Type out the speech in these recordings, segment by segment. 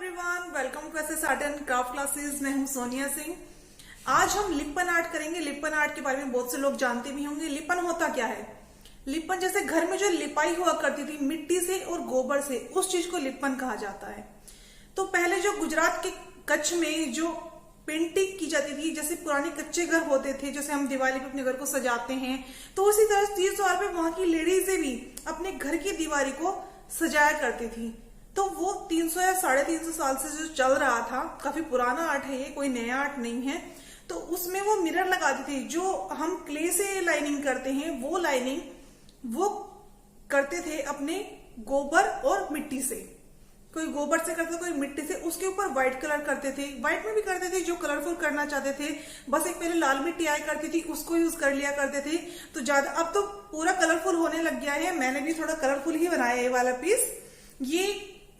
Everyone, welcome to SS art and craft classes. मैं हूं सोनिया सिंह। आज हम लिपन आर्ट करेंगे। लिपन आर्ट के बारे में बहुत से लोग जानते भी होंगे। लिपन होता क्या है? लिपन जैसे घर में जो लिपाई हुआ करती थी मिट्टी से और गोबर से, उस चीज को लिपन कहा जाता है। तो पहले जो गुजरात के कच्छ में जो पेंटिंग की जाती थी, जैसे पुराने कच्चे घर होते थे, जैसे हम दिवाली पे अपने घर को सजाते हैं, तो उसी तरह तीज त्योहार पे वहां की लेडीजें भी अपने घर की दीवारी को सजाया करती थी। तो वो 300 या 350 साल से जो चल रहा था, काफी पुराना आर्ट है ये, कोई नया आर्ट नहीं है। तो उसमें वो मिरर लगाती थी। जो हम क्ले से लाइनिंग करते हैं वो लाइनिंग वो करते थे अपने गोबर और मिट्टी से। कोई गोबर से करते, कोई मिट्टी से। उसके ऊपर व्हाइट कलर करते थे। व्हाइट में भी करते थे जो कलरफुल करना चाहते थे। बस एक पहले लाल मिट्टी आया करती थी, उसको यूज कर लिया करते थे। तो ज्यादा अब तो पूरा कलरफुल होने लग गया है। मैंने भी थोड़ा कलरफुल ही बनाया ये वाला पीस। ये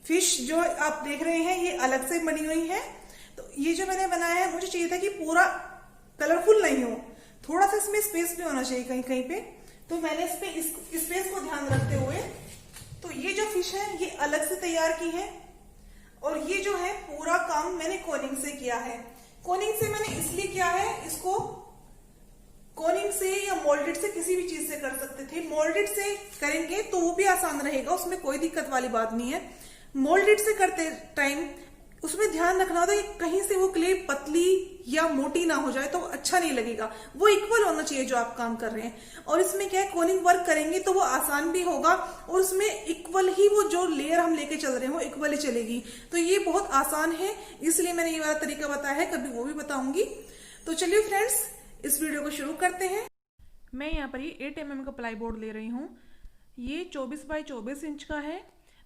फिश जो आप देख रहे हैं ये अलग से बनी हुई है। तो ये जो मैंने बनाया है, मुझे चाहिए था कि पूरा कलरफुल नहीं हो, थोड़ा सा इसमें स्पेस भी होना चाहिए कहीं कहीं पे। तो मैंने इस पे स्पेस को ध्यान रखते हुए तो ये जो फिश है ये अलग से तैयार की है। और ये जो है पूरा काम मैंने कोनिंग से किया है। कोनिंग से मैंने इसलिए किया है, इसको कोनिंग से या मोल्डेड से किसी भी चीज से कर सकते थे। मोल्डेड से करेंगे तो वो भी आसान रहेगा, उसमें कोई दिक्कत वाली बात नहीं है। मोल्डेड से करते टाइम उसमें ध्यान रखना होता है कि कहीं से वो क्ले पतली या मोटी ना हो जाए, तो अच्छा नहीं लगेगा। वो इक्वल होना चाहिए जो आप काम कर रहे हैं। और इसमें क्या है, कोनिंग वर्क करेंगे तो वो आसान भी होगा और उसमें इक्वल ही वो जो लेयर हम लेके चल रहे हैं वो इक्वल ही चलेगी। तो ये बहुत आसान है, इसलिए मैंने ये वाला तरीका बताया है, कभी वो भी बताऊंगी। तो चलिए फ्रेंड्स, इस वीडियो को शुरू करते हैं। मैं यहाँ पर ये 8 mm का प्लाई बोर्ड ले रही हूँ। ये 24 बाई 24 इंच का है।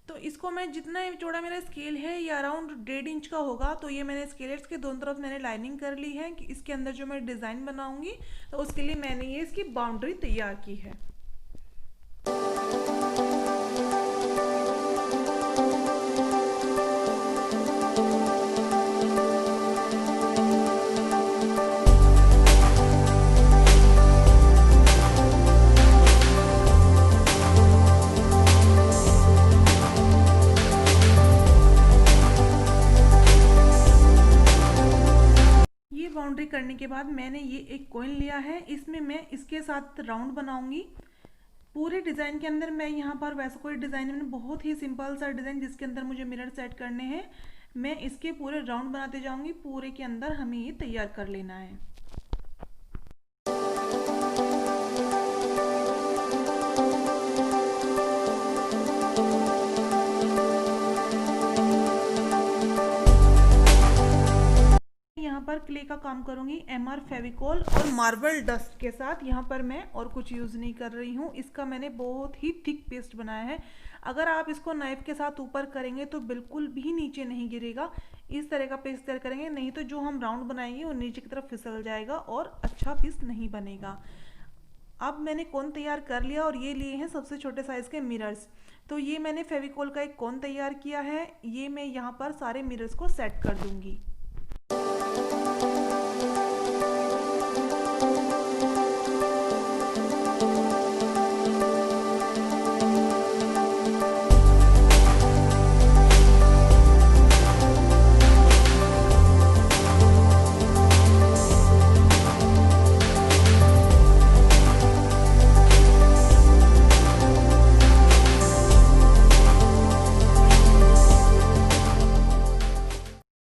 तो इसको मैं जितना चौड़ा मेरा स्केल है ये अराउंड 1.5 इंच का होगा। तो ये मैंने स्केलर्स के दोनों तरफ मैंने लाइनिंग कर ली है कि इसके अंदर जो मैं डिज़ाइन बनाऊंगी तो उसके लिए मैंने ये इसकी बाउंड्री तैयार की है। बाउंड्री करने के बाद मैंने ये एक कॉइन लिया है, इसमें मैं इसके साथ राउंड बनाऊंगी। पूरे डिज़ाइन के अंदर मैं यहाँ पर वैसा कोई डिज़ाइन, मैंने बहुत ही सिंपल सा डिज़ाइन जिसके अंदर मुझे मिरर सेट करने हैं, मैं इसके पूरे राउंड बनाते जाऊंगी। पूरे के अंदर हमें ये तैयार कर लेना है। पर क्ले का काम करूंगी MR फेविकोल और मार्बल डस्ट के साथ। यहाँ पर मैं और कुछ यूज़ नहीं कर रही हूँ। इसका मैंने बहुत ही थिक पेस्ट बनाया है। अगर आप इसको नाइफ के साथ ऊपर करेंगे तो बिल्कुल भी नीचे नहीं गिरेगा। इस तरह का पेस्ट तैयार करेंगे, नहीं तो जो हम राउंड बनाएंगे वो नीचे की तरफ फिसल जाएगा और अच्छा पीस नहीं बनेगा। अब मैंने कोन तैयार कर लिया और ये लिए हैं सबसे छोटे साइज़ के मिरर्स। तो ये मैंने फेविकोल का एक कोन तैयार किया है। ये मैं यहाँ पर सारे मिरर्स को सेट कर दूँगी।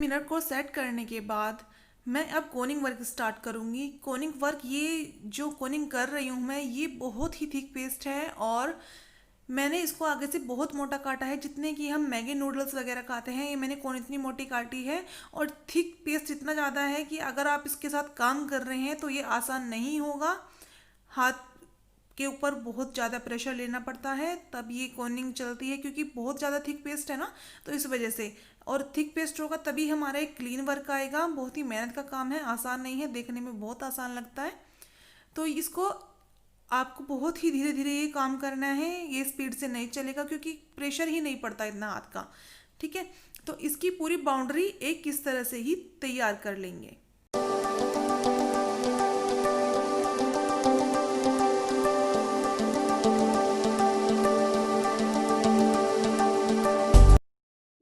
मिरर को सेट करने के बाद मैं अब कोनिंग वर्क स्टार्ट करूंगी। कोनिंग वर्क, ये जो कोनिंग कर रही हूँ मैं, ये बहुत ही थिक पेस्ट है और मैंने इसको आगे से बहुत मोटा काटा है। जितने कि हम मैगी नूडल्स वगैरह खाते हैं, ये मैंने कोन इतनी मोटी काटी है। और थिक पेस्ट इतना ज़्यादा है कि अगर आप इसके साथ काम कर रहे हैं तो ये आसान नहीं होगा। हाथ के ऊपर बहुत ज़्यादा प्रेशर लेना पड़ता है तब ये कोनिंग चलती है, क्योंकि बहुत ज़्यादा थिक पेस्ट है ना, तो इस वजह से। और थिक पेस्ट होगा तभी हमारा एक क्लीन वर्क आएगा। बहुत ही मेहनत का काम है, आसान नहीं है। देखने में बहुत आसान लगता है। तो इसको आपको बहुत ही धीरे धीरे ये काम करना है। ये स्पीड से नहीं चलेगा क्योंकि प्रेशर ही नहीं पड़ता इतना हाथ का। ठीक है, तो इसकी पूरी बाउंड्री एक इस तरह से ही तैयार कर लेंगे।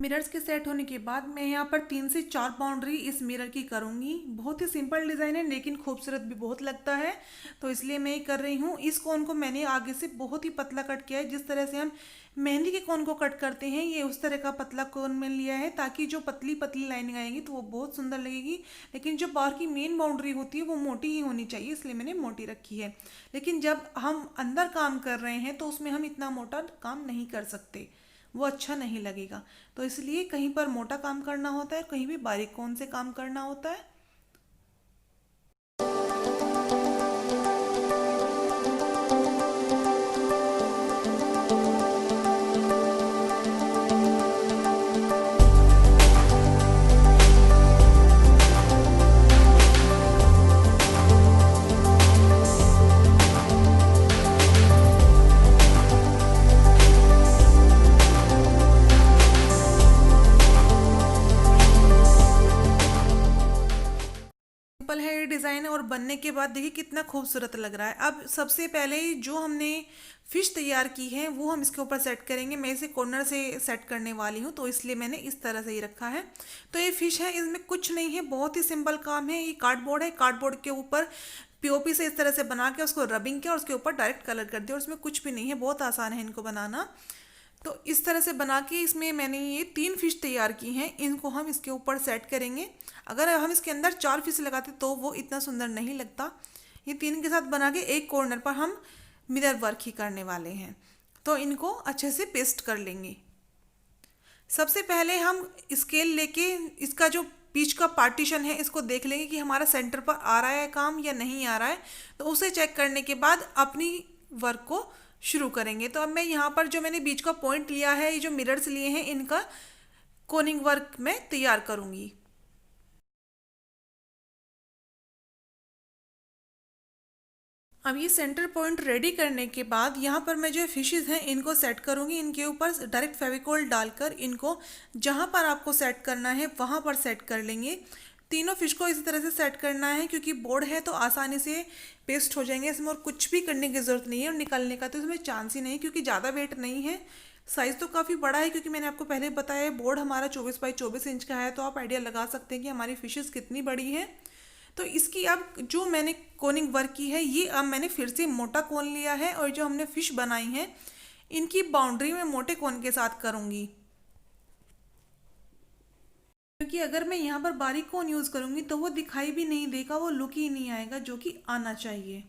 मिरर्स के सेट होने के बाद मैं यहाँ पर 3 से 4 बाउंड्री इस मिरर की करूँगी। बहुत ही सिंपल डिज़ाइन है लेकिन खूबसूरत भी बहुत लगता है, तो इसलिए मैं ये कर रही हूँ। इस कोन को मैंने आगे से बहुत ही पतला कट किया है। जिस तरह से हम मेहंदी के कोन को कट करते हैं, ये उस तरह का पतला कोन में लिया है ताकि जो पतली पतली लाइनिंग आएंगी तो वो बहुत सुंदर लगेगी। लेकिन जो बाहर की मेन बाउंड्री होती है वो मोटी ही होनी चाहिए, इसलिए मैंने मोटी रखी है। लेकिन जब हम अंदर काम कर रहे हैं तो उसमें हम इतना मोटा काम नहीं कर सकते, वो अच्छा नहीं लगेगा। तो इसलिए कहीं पर मोटा काम करना होता है, कहीं भी बारीक कोन से काम करना होता है। सिंपल है ये डिज़ाइन, और बनने के बाद देखिए कितना खूबसूरत लग रहा है। अब सबसे पहले जो हमने फिश तैयार की है वो हम इसके ऊपर सेट करेंगे। मैं इसे कॉर्नर से सेट करने वाली हूँ, तो इसलिए मैंने इस तरह से ही रखा है। तो ये फिश है, इसमें कुछ नहीं है, बहुत ही सिंपल काम है। ये कार्डबोर्ड है, कार्डबोर्ड के ऊपर पीओपी से इस तरह से बना के उसको रबिंग किया और उसके ऊपर डायरेक्ट कलर कर दिया, और उसमें कुछ भी नहीं है, बहुत आसान है इनको बनाना। तो इस तरह से बना के इसमें मैंने ये 3 फिश तैयार की हैं, इनको हम इसके ऊपर सेट करेंगे। अगर हम इसके अंदर 4 फिश लगाते तो वो इतना सुंदर नहीं लगता। ये 3 के साथ बना के एक कॉर्नर पर हम मिरर वर्क ही करने वाले हैं, तो इनको अच्छे से पेस्ट कर लेंगे। सबसे पहले हम स्केल लेके इसका जो बीच का पार्टीशन है इसको देख लेंगे कि हमारा सेंटर पर आ रहा है काम या नहीं आ रहा है। तो उसे चेक करने के बाद अपनी वर्क को शुरू करेंगे। तो अब मैं यहाँ पर जो मैंने बीच का पॉइंट लिया है, ये जो मिरर्स लिए हैं, इनका कोनिंग वर्क मैं तैयार करूँगी। अब ये सेंटर पॉइंट रेडी करने के बाद यहाँ पर मैं जो फिशेस हैं इनको सेट करूँगी। इनके ऊपर डायरेक्ट फेविकोल डालकर इनको जहाँ पर आपको सेट करना है वहाँ पर सेट कर लेंगे। तीनों फिश को इसी तरह से सेट करना है, क्योंकि बोर्ड है तो आसानी से पेस्ट हो जाएंगे इसमें, और कुछ भी करने की ज़रूरत नहीं है। और निकलने का तो इसमें चांस ही नहीं, क्योंकि ज़्यादा वेट नहीं है। साइज़ तो काफ़ी बड़ा है, क्योंकि मैंने आपको पहले बताया बोर्ड हमारा 24 बाई 24 इंच का है, तो आप आइडिया लगा सकते हैं कि हमारी फिशेस कितनी बड़ी है। तो इसकी अब जो मैंने कोनिंग वर्क की है, ये अब मैंने फिर से मोटा कोन लिया है, और जो हमने फिश बनाई है इनकी बाउंड्री में मोटे कोन के साथ करूँगी। क्योंकि अगर मैं यहाँ पर बारीक कोन यूज़ करूँगी तो वो दिखाई भी नहीं देगा, वो लुक ही नहीं आएगा जो कि आना चाहिए।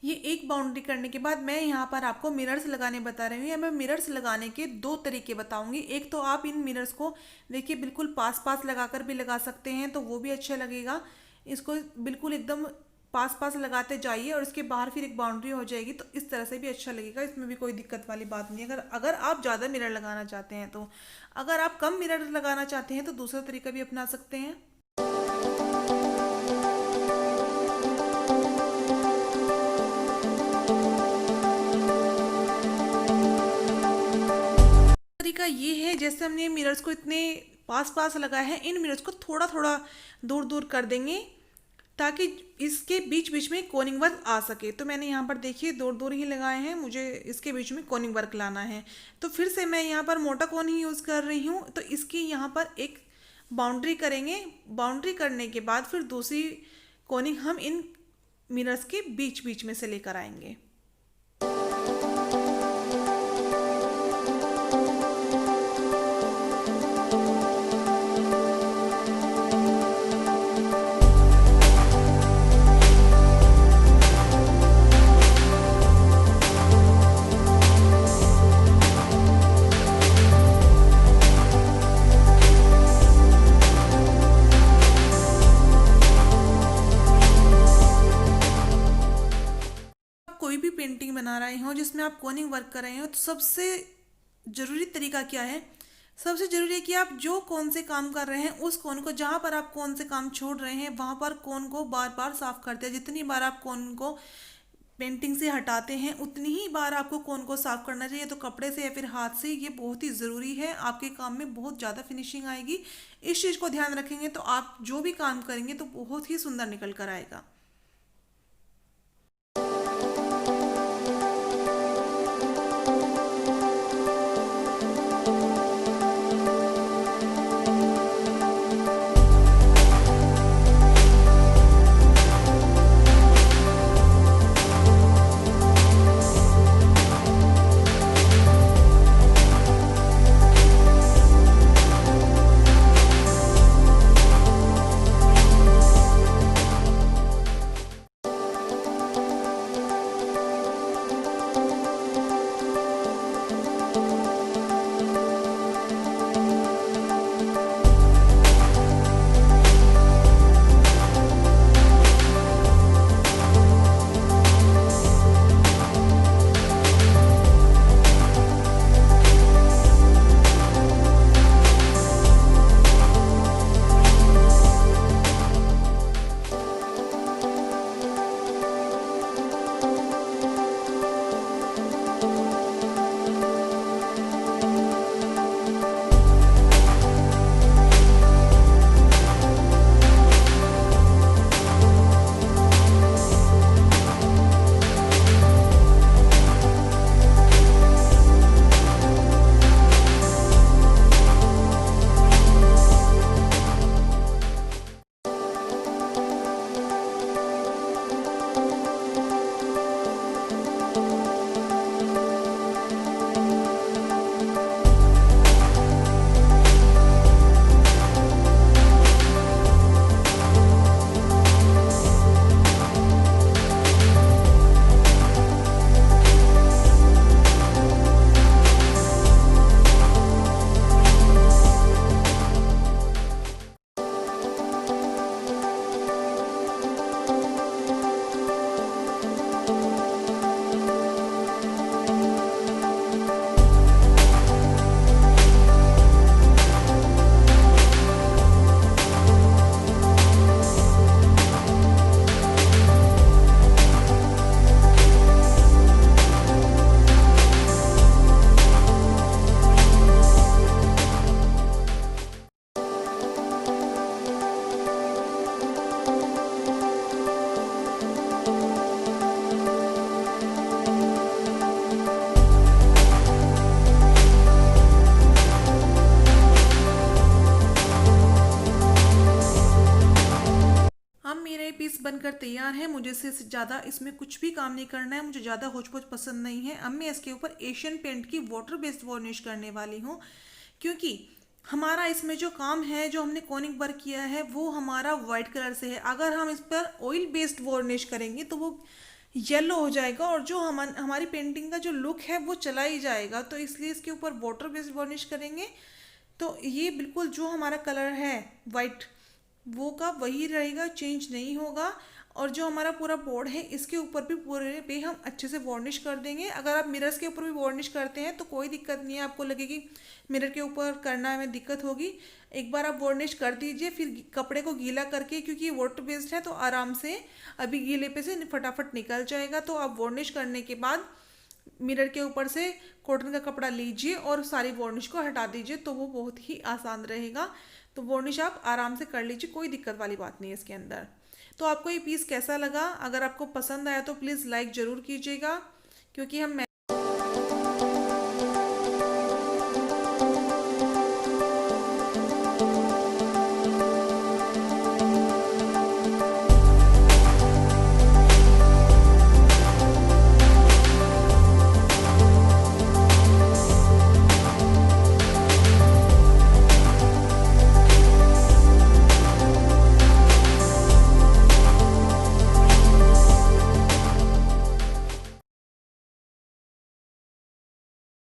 ये एक बाउंड्री करने के बाद मैं यहाँ पर आपको मिरर्स लगाने बता रही हूँ, या मैं मिरर्स लगाने के 2 तरीके बताऊंगी। एक तो आप इन मिरर्स को देखिए बिल्कुल पास पास लगाकर भी लगा सकते हैं, तो वो भी अच्छा लगेगा। इसको बिल्कुल एकदम पास पास लगाते जाइए और इसके बाहर फिर एक बाउंड्री हो जाएगी, तो इस तरह से भी अच्छा लगेगा। इसमें भी कोई दिक्कत वाली बात नहीं है। अगर अगर आप ज़्यादा मिरर लगाना चाहते हैं तो, अगर आप कम मिरर लगाना चाहते हैं तो दूसरा तरीका भी अपना सकते हैं। तरीका ये है, जैसे हमने मिरर्स को इतने पास पास लगाया है, इन मिरर्स को थोड़ा थोड़ा दूर दूर कर देंगे ताकि इसके बीच बीच में कोनिंग वर्क आ सके। तो मैंने यहाँ पर देखिए दूर दूर ही लगाए हैं, मुझे इसके बीच में कोनिंग वर्क लाना है। तो फिर से मैं यहाँ पर मोटा कोन ही यूज़ कर रही हूँ। तो इसकी यहाँ पर एक बाउंड्री करेंगे, बाउंड्री करने के बाद फिर दूसरी कोनिंग हम इन मिरर्स के बीच बीच में से लेकर आएंगे। कोई भी पेंटिंग बना रहे हो जिसमें आप कोनिंग वर्क कर रहे हो, तो सबसे ज़रूरी तरीका क्या है? सबसे ज़रूरी है कि आप जो कौन से काम कर रहे हैं उस कोन को, जहाँ पर आप कौन से काम छोड़ रहे हैं वहाँ पर कोन को बार बार साफ करते हैं। जितनी बार आप कोन को पेंटिंग से हटाते हैं उतनी ही बार आपको कोन को साफ करना चाहिए, तो कपड़े से या फिर हाथ से। ये बहुत ही ज़रूरी है, आपके काम में बहुत ज़्यादा फिनिशिंग आएगी। इस चीज़ को ध्यान रखेंगे तो आप जो भी काम करेंगे तो बहुत ही सुंदर निकल कर आएगा। पीस बनकर तैयार है। मुझे इससे ज़्यादा इसमें कुछ भी काम नहीं करना है, मुझे ज़्यादा होच-पोच पसंद नहीं है। अब मैं इसके ऊपर एशियन पेंट की वाटर बेस्ड वार्निश करने वाली हूँ, क्योंकि हमारा इसमें जो काम है, जो हमने कोनिक वर्क किया है, वो हमारा वाइट कलर से है। अगर हम इस पर ऑयल बेस्ड वार्निश करेंगे तो वो येलो हो जाएगा और जो हमारी पेंटिंग का जो लुक है वो चला ही जाएगा। तो इसलिए इसके ऊपर वाटर बेस्ड वार्निश करेंगे तो ये बिल्कुल जो हमारा कलर है वाइट, वो का वही रहेगा, चेंज नहीं होगा। और जो हमारा पूरा बोर्ड है इसके ऊपर भी पूरे पे हम अच्छे से वार्निश कर देंगे। अगर आप मिरर्स के ऊपर भी वार्निश करते हैं तो कोई दिक्कत नहीं है, आपको लगेगी मिरर के ऊपर करना में दिक्कत होगी, एक बार आप वार्निश कर दीजिए, फिर कपड़े को गीला करके, क्योंकि ये वाटर बेस्ड है तो आराम से अभी गीले पे से फटाफट निकल जाएगा। तो आप वार्निश करने के बाद मिरर के ऊपर से कॉटन का कपड़ा लीजिए और सारी वार्निश को हटा दीजिए, तो वो बहुत ही आसान रहेगा। तो वार्निश आप आराम से कर लीजिए, कोई दिक्कत वाली बात नहीं है इसके अंदर। तो आपको ये पीस कैसा लगा? अगर आपको पसंद आया तो प्लीज़ लाइक ज़रूर कीजिएगा, क्योंकि हम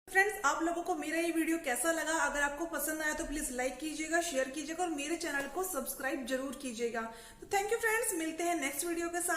फ्रेंड्स, आप लोगों को मेरा ये वीडियो कैसा लगा? अगर आपको पसंद आया तो प्लीज लाइक कीजिएगा, शेयर कीजिएगा और मेरे चैनल को सब्सक्राइब जरूर कीजिएगा। तो थैंक यू फ्रेंड्स, मिलते हैं नेक्स्ट वीडियो के साथ।